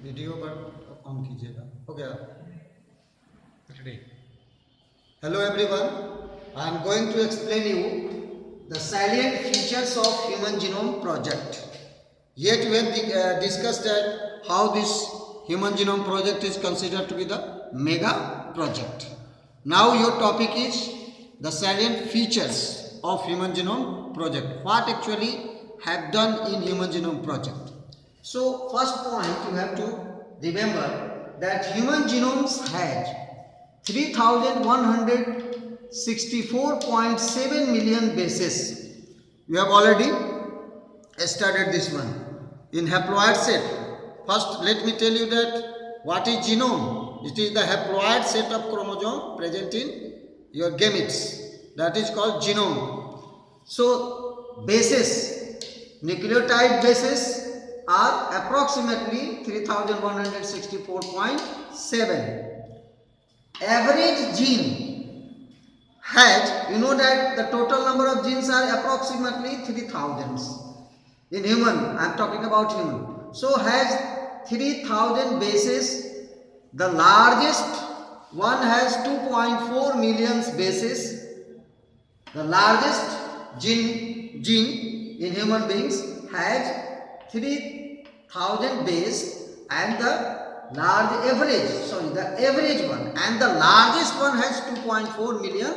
Video पर on कीजिएगा। हो गया। Hello everyone, I am going to explain you the salient features of Human Genome Project. Yet we have discussed that how this Human Genome Project is considered to be the mega project. Now your topic is the salient features of Human Genome Project. What actually have done in Human Genome Project. So first point you have to remember that human genomes has 3164.7 million bases. You have already studied this one. In haploid set, first let me tell you that what is genome. It is the haploid set of chromosome present in your gametes. That is called genome. So bases, nucleotide bases are approximately 3164.7. Average gene has, you know that the total number of genes are approximately 3000. In human, I am talking about human. So has 3000 bases. The largest one has 2.4 million bases. The largest gene in human beings has 3000 base, and the average one and the largest one has 2.4 million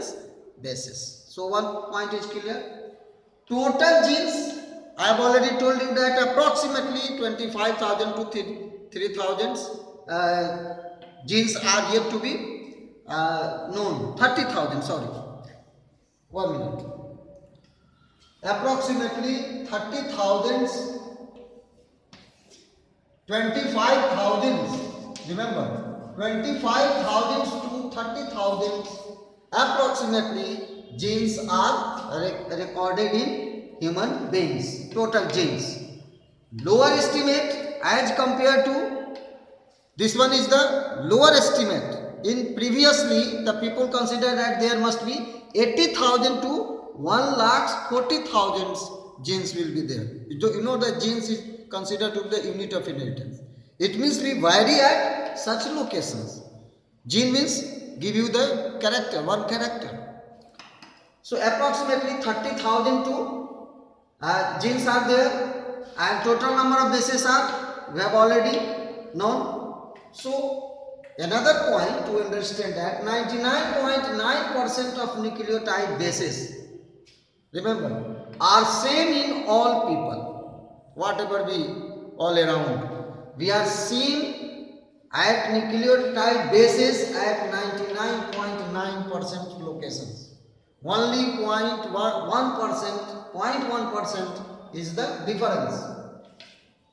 bases. So one point is clear. Total genes, I have already told you that approximately 25,000 to 3,000 genes are yet to be known. 30,000, sorry. 1 minute. Approximately 30,000, 25,000, remember 25,000 to 30,000 approximately genes are recorded in human beings, total genes. Lower estimate as compared to this one is the lower estimate. In previously the people consider that there must be 80,000 to 1,40,000 genes will be there. You know that genes is considered to be the unit of inheritance. It means we vary at such locations. Gene means give you the character, one character. So approximately 30,000 to genes are there, and total number of bases are, we have already known. So another point to understand that 99.9% of nucleotide bases, remember, are same in all people. Whatever we all around, we are seen at nucleotide bases at 99.9% locations. Only 0.1% is the difference.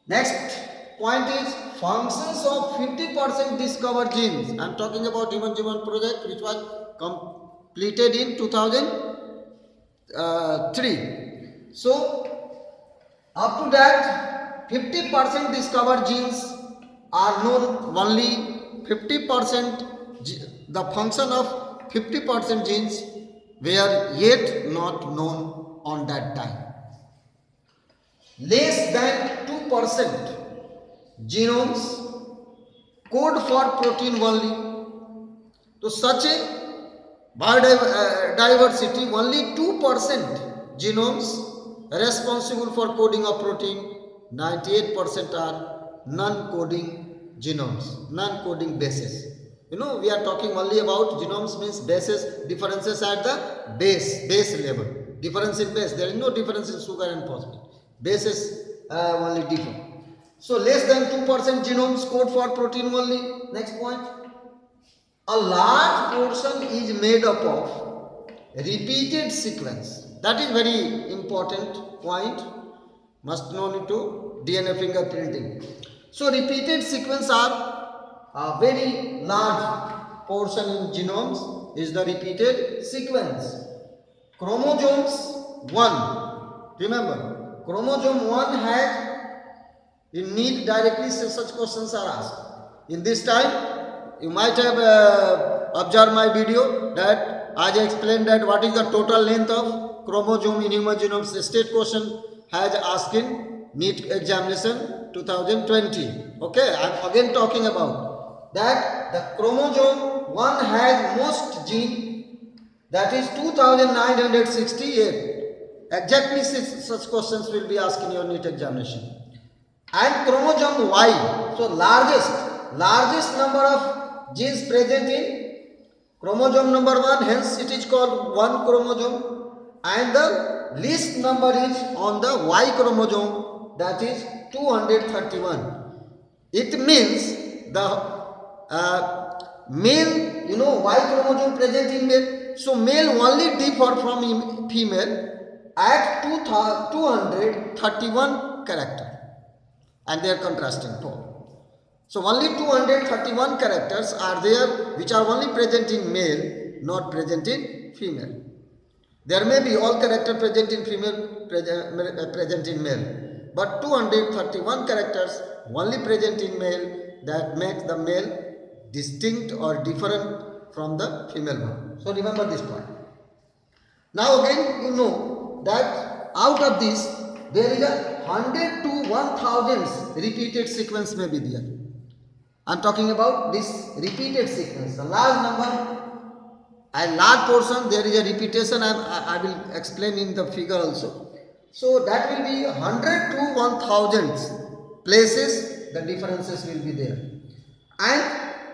Next point is functions of 50% discovered genes. I am talking about Human Genome Project, which was completed in 2003. So up to that 50% discovered genes are known. Only 50%, the function of 50% genes were yet not known on that time. Less than 2% genomes code for protein only. To such a biodiversity, only 2% genomes responsible for coding of protein, 98% are non-coding genomes, non-coding bases. You know, we are talking only about genomes, means bases, differences at the base level. Difference in base, there is no difference in sugar and phosphate. Bases only differ. So less than 2% genomes code for protein only. Next point. A large portion is made up of repeated sequence. That is very important point. Must know it to DNA fingerprinting. So repeated sequence are a very large portion in genomes is the repeated sequence. Chromosomes 1. Remember, chromosome 1 has, in NEET directly such questions are asked. In this time, you might have observed my video that as I explained that what is the total length of chromosome in human genome. State question has asked in NEET examination 2020. Okay, I'm again talking about that the chromosome 1 has most gene, that is 2968. Exactly such questions will be asked in your NEET examination. And chromosome Y, so largest number of genes present in chromosome number 1, hence it is called 1 chromosome, and the least number is on the Y chromosome, that is 231. It means the male, Y chromosome present in male, so male only differ from female at 231 character, and they are contrasting pole. So only 231 characters are there which are only present in male, not present in female. There may be all characters present in female, present in male, but 231 characters only present in male, that makes the male distinct or different from the female one. So remember this point. Now again you know that out of this there is a 100 to 1000 repeated sequence may be there. I am talking about this repeated sequence. The large number, a large portion there is a repetition, and I will explain in the figure also. So that will be 100 to 1000 places the differences will be there, and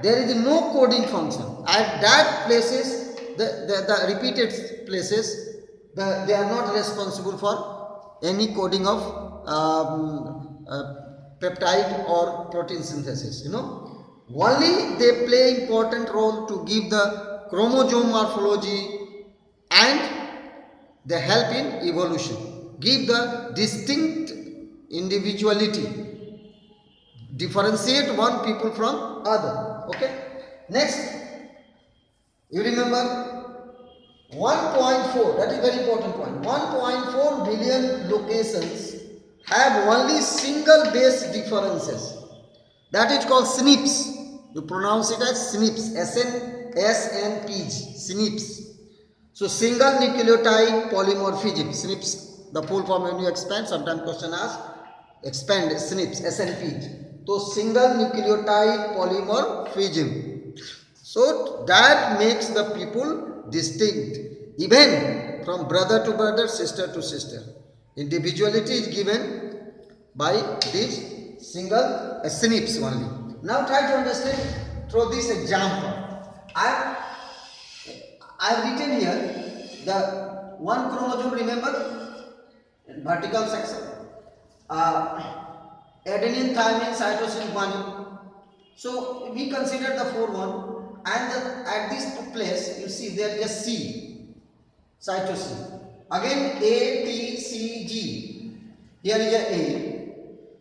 there is no coding function at that places. The repeated places, they are not responsible for any coding of peptide or protein synthesis. Only they play important role to give the chromosome morphology, and they help in evolution, give the distinct individuality, differentiate one people from other. Okay, next you remember 1.4, that is very important point. 1.4 billion locations have only single base differences, that is called SNPs. You pronounce it as SNPs, SNPs, SNPs. So single nucleotide polymorphism, SNPs, the full form. When you expand, sometimes question asks, expand SNPs, SNPs. So single nucleotide polymorphism. So that makes the people distinct, even from brother to brother, sister to sister. Individuality is given by these single SNPs only. Now try to understand through this example. I have written here the one chromosome, remember, vertical section, adenine, thymine, cytosine, guanine. So we consider the 4-1, and at this place you see there is a C, cytosine. Again A, T, C, G. Here is a A.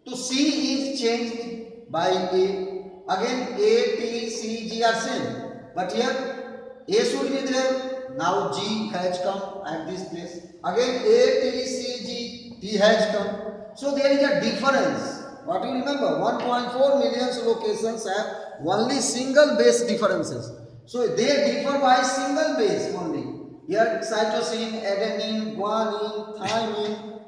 To C is changed by A. Again A, T, C, G are same. But here A should be there. Now G has come at this place. Again A, T, C, G, T has come. So there is a difference. What you remember? 1.4 million locations have only single base differences. So they differ by single base only. Here cytosine, adenine, guanine, thymine.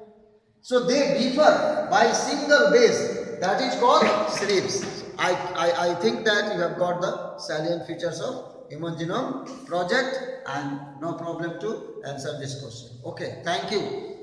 So they differ by single base. That is called SNPs. I think that you have got the salient features of Human Genome Project, and no problem to answer this question. Okay, thank you.